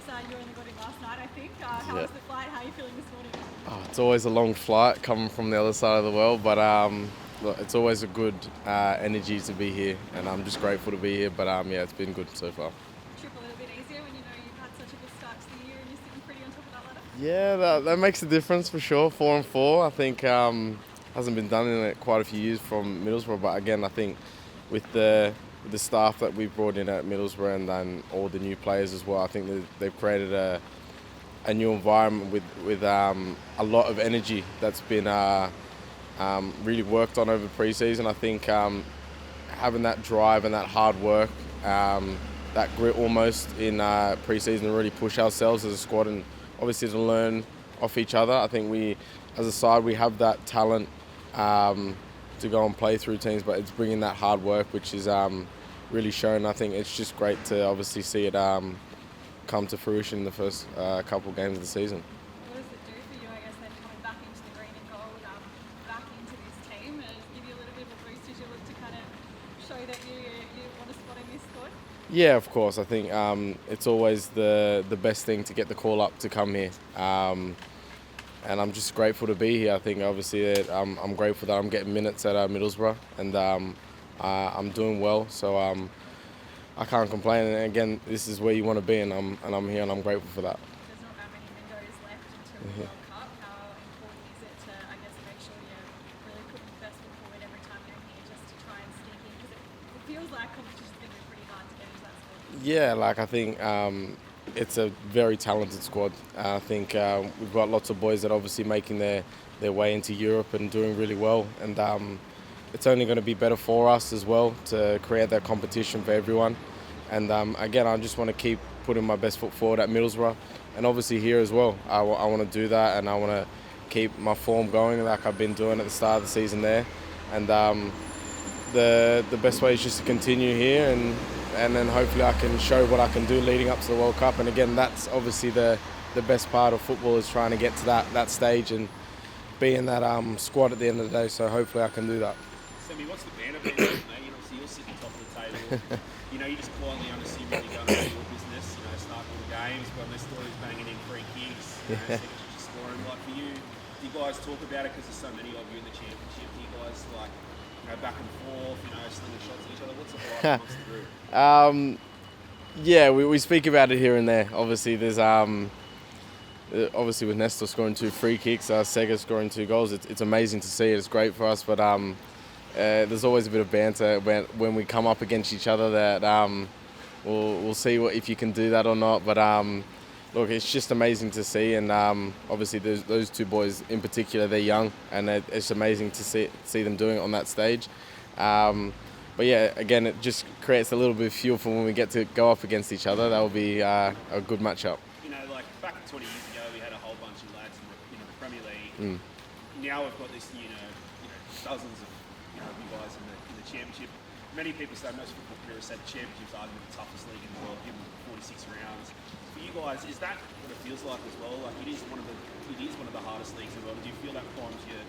guess you only got in last night, I think. How Yeah. was the flight? How are you feeling this morning? It's always a long flight coming from the other side of the world, but look, it's always a good energy to be here, and I'm just grateful to be here. But yeah, it's been good so far. Trip a little bit easier when you know you've had such a good start to the year and you're sitting pretty on top of that ladder? Yeah, that makes a difference for sure. 4-4, I think, hasn't been done in quite a few years from Middlesbrough. But again, I think with the staff that we've brought in at Middlesbrough and then all the new players as well, I think they've created a new environment with a lot of energy that's been really worked on over pre-season. I think having that drive and that hard work, that grit almost in pre-season to really push ourselves as a squad and obviously to learn off each other. I think we, as a side, we have that talent to go and play through teams, but it's bringing that hard work, which is really shown. I think it's just great to obviously see it come to fruition in the first couple of games of the season. What does it do for you, I guess, then coming back into the green and gold, back into this team? And give you a little bit of a boost as you look to kind of show that you want a spot in this squad? Yeah, of course. I think it's always the best thing to get the call up to come here. And I'm just grateful to be here. I think obviously I'm grateful that I'm getting minutes at Middlesbrough and I'm doing well. So I can't complain. And again, this is where you want to be, and I'm here, and I'm grateful for that. There's not that many windows left until the World Cup. How important is it to, I guess, make sure you're really putting the best foot forward every time you're here just to try and sneak in? Because it feels like competition's going to be pretty hard to get into that squad. Yeah, I think it's a very talented squad. I think we've got lots of boys that are obviously making their way into Europe and doing really well. And it's only going to be better for us as well to create that competition for everyone. And again, I just want to keep putting my best foot forward at Middlesbrough and obviously here as well. I want to do that, and I want to keep my form going like I've been doing at the start of the season there. And the best way is just to continue here, and then hopefully I can show what I can do leading up to the World Cup. And again, that's obviously the best part of football, is trying to get to that stage and be in that squad at the end of the day. So hopefully I can do that. Sammy, what's the banner been like, mate? Obviously you're sitting top of the table. You just quietly unassumingly going about your business, starting all the games, but there's stories banging in free kicks, second scoring. Like for you, do you guys talk about it because there's so many of you in the championship? Do you guys back and forth, slinging shots at each other? What's it like amongst the group? Yeah, we speak about it here and there. Obviously, there's obviously with Nestor scoring 2 free kicks, Sega scoring 2 goals. It's amazing to see. It's great for us, but there's always a bit of banter when we come up against each other. That we'll see if you can do that or not. But look, it's just amazing to see, and obviously those 2 boys in particular, they're young, and it's amazing to see them doing it on that stage. But yeah, again, it just creates a little bit of fuel for when we get to go up against each other. That will be a good matchup. Like back 20 years ago, we had a whole bunch of lads in the Premier League. Now we've got this, dozens of you guys in the championship. Many people say, most football players say the championship's arguably the toughest league in the world, given 46 rounds. For you guys, is that what it feels like as well? Like it is one of the hardest leagues in the world. Do you feel that primes you,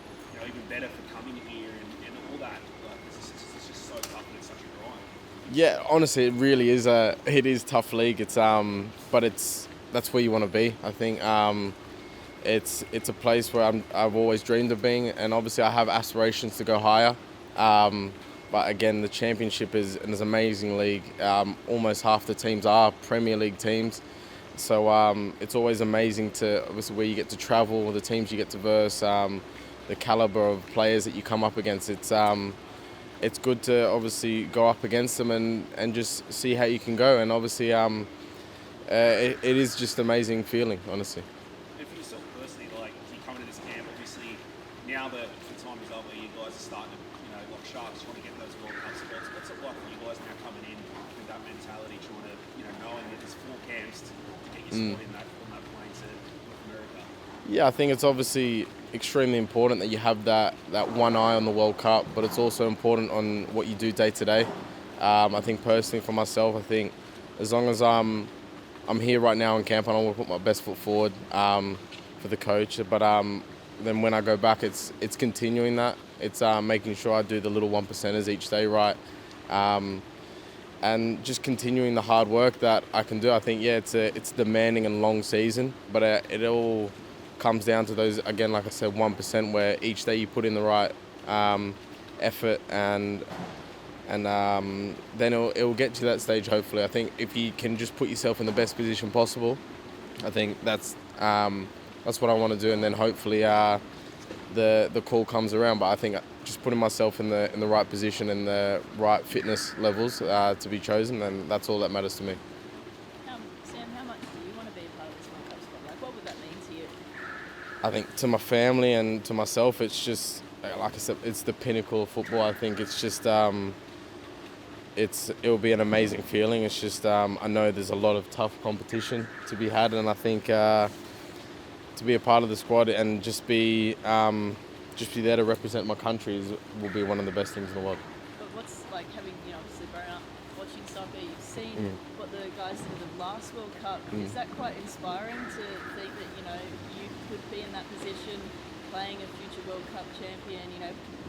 even better for coming here and all that? Like it's just so tough and it's such a grind. Yeah, honestly, it really is it is tough league. It's but that's where you want to be. I think it's a place where I've always dreamed of being, and obviously I have aspirations to go higher. But again, the championship is an amazing league. Almost half the teams are Premier League teams, so it's always amazing to obviously where you get to travel, the teams you get to verse, the caliber of players that you come up against. It's good to obviously go up against them and just see how you can go. And obviously, it is just an amazing feeling, honestly. And for yourself personally, you come into this camp, obviously, now that the time is up where you guys are starting to, like sharks, trying to get those World Cup spots. What's it like for you guys now coming in with that mentality, trying to, knowing that there's 4 camps to get your spot on that plane to North America? Yeah, I think it's obviously extremely important that you have that one eye on the World Cup, but it's also important on what you do day to day. I think personally for myself, I think as long as I'm here right now in camp, and I want to put my best foot forward for the coach. But then when I go back, it's continuing that. It's making sure I do the little 1%ers each day right. and just continuing the hard work that I can do. I think, yeah, it's a demanding and long season, but it all comes down to those, again, like I said, 1%, where each day you put in the right effort, and then it'll get to that stage, hopefully. I think if you can just put yourself in the best position possible, I think that's what I want to do, and then hopefully the call comes around. But I think just putting myself in the right position and the right fitness levels to be chosen, then that's all that matters to me. Sam, how much do you want to be a part of this World Cup squad? Like, what would that mean to you? I think to my family and to myself, it's just, like I said, it's the pinnacle of football. I think it's just it'll be an amazing feeling. It's just I know there's a lot of tough competition to be had, and I think to be a part of the squad and just be there to represent my country will be one of the best things in the world. But what's like having, obviously grown up watching soccer, you've seen what the guys did at the last World Cup. Is that quite inspiring to think that, you could be in that position, playing a future World Cup champion,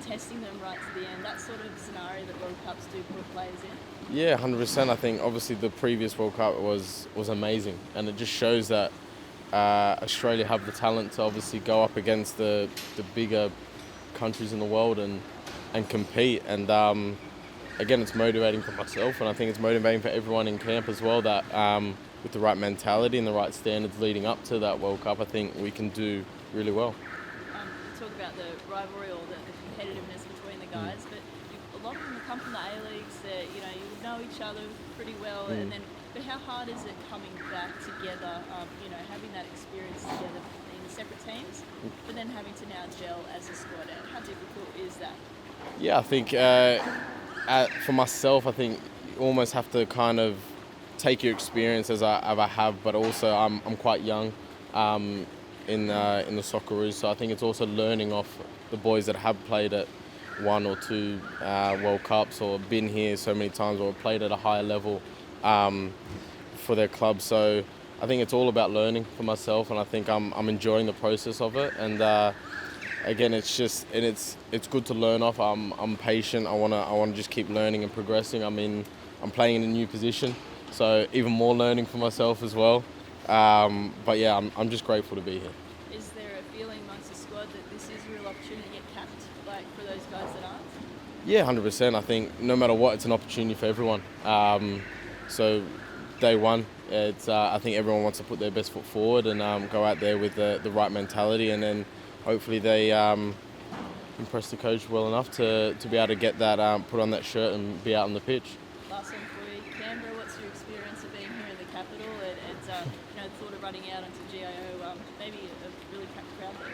testing them right to the end, that sort of scenario that World Cups do put players in? Yeah, 100%. I think obviously the previous World Cup was amazing, and it just shows that Australia have the talent to obviously go up against the bigger countries in the world and compete. And again, it's motivating for myself, and I think it's motivating for everyone in camp as well, that with the right mentality and the right standards leading up to that World Cup, I think we can do really well. Talk about the rivalry or the competitiveness between the guys, but a lot of them come from the A-Leagues. You would know each other pretty well, but how hard is it coming back together, having that experience together in separate teams, but then having to now gel as a squad? How difficult is that? Yeah, I think for myself, I think you almost have to kind of take your experience as I have, but also I'm quite young in the Socceroos, so I think it's also learning off the boys that have played at 1 or 2 World Cups, or been here so many times, or played at a higher level for their club. So I think it's all about learning for myself, and I think I'm enjoying the process of it. And again, it's good to learn off. I'm patient. I wanna just keep learning and progressing. I'm playing in a new position, so even more learning for myself as well. But yeah, I'm just grateful to be here. Is there a feeling amongst the squad that this is a real opportunity to get capped, like for those guys that aren't? Yeah, 100%. I think no matter what, it's an opportunity for everyone. So day one, I think everyone wants to put their best foot forward and go out there with the right mentality, and then hopefully they impress the coach well enough to be able to get that put on that shirt and be out on the pitch. Last one for you, Canberra. What's your experience of being here in the capital and thought of running out onto GIO? Maybe a really packed crowd there.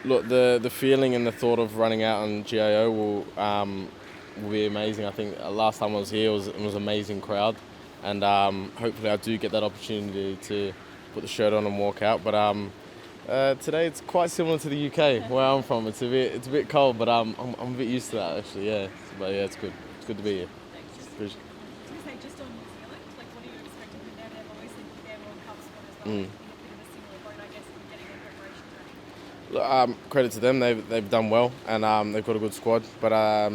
Look, the feeling and the thought of running out on GIO will be amazing. I think last time I was here, it was an amazing crowd, and hopefully I do get that opportunity to put the shirt on and walk out. But today it's quite similar to the UK where I'm from. It's a bit cold, but I'm a bit used to that actually. Yeah, but yeah, it's good. It's good to be here. Thanks. Just on New Zealand, like what are you expecting from them? They've obviously put their World Cup squad as well. In a bit of a similar boat, I guess, in getting their preparation ready. Look, credit to them. They've done well, and they've got a good squad. But I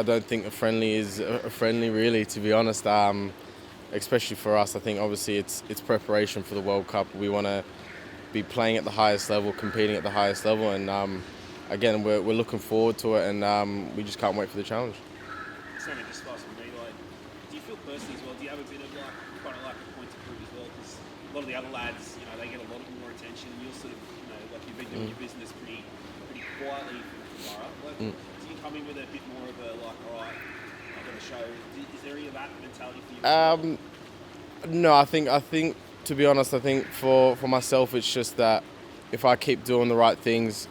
don't think a friendly is a friendly, really, to be honest. Especially for us, I think obviously it's preparation for the World Cup. We want to be playing at the highest level, competing at the highest level, and again, we're looking forward to it, and we just can't wait for the challenge. Sammy, just last for me, do you feel personally as well, do you have a bit of kind of a point to prove as well? Because a lot of the other lads, they get a lot more attention, and you're sort of, you've been doing your business pretty quietly for Canberra. Do you come in with a bit more of a, all right, I've got to show, is there any of that mentality for you? No, I think to be honest, I think for myself, it's just that if I keep doing the right things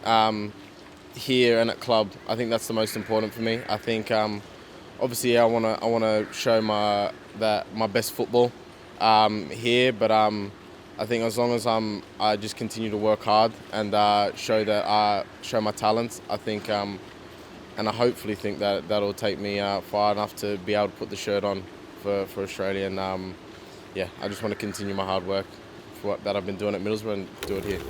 here and at club, I think that's the most important for me. I think obviously I wanna show my best football here, but I think as long as I just continue to work hard and show my talents, I think and I hopefully think that'll take me far enough to be able to put the shirt on for Australia. And I just want to continue my hard work that I've been doing at Middlesbrough and do it here.